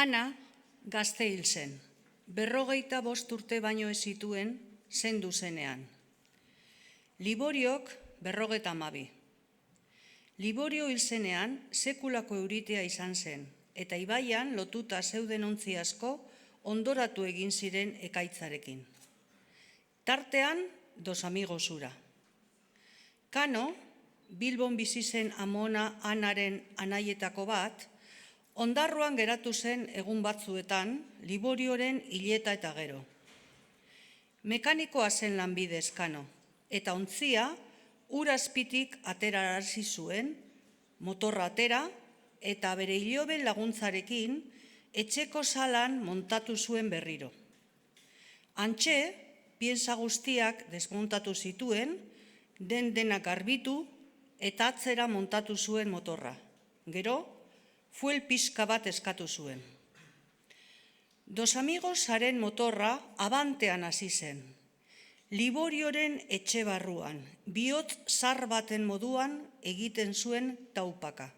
Ana gazte hil zen, 45 urte baino ez zituen zendu zenean. Liboriok 52. Liborio hil zenean sekulako euritea izan zen, eta ibaian lotuta zeuden ontzi asko ondoratu egin ziren ekaitzarekin. Tartean, 2 amigos hura. Kano, Bilbon bizi zen amona Anaren anaietako bat, ondarroan geratu zen egun batzuetan, Liborioren hileta eta gero. Mekanikoa zen lanbidez Kano, eta ontzia ur azpitik aterarazi zuen, motorra atera, eta bere iloben laguntzarekin etxeko salan montatu zuen berriro. Antxe, pieza guztiak desmontatu zituen, denak garbitu eta atzera montatu zuen motorra. Gero, fuel pixka bat eskatu zuen. 2 amigos haren motorra abantean hasi zen. Liborioren etxe barruan, bihotz zar baten moduan egiten zuen taupaka.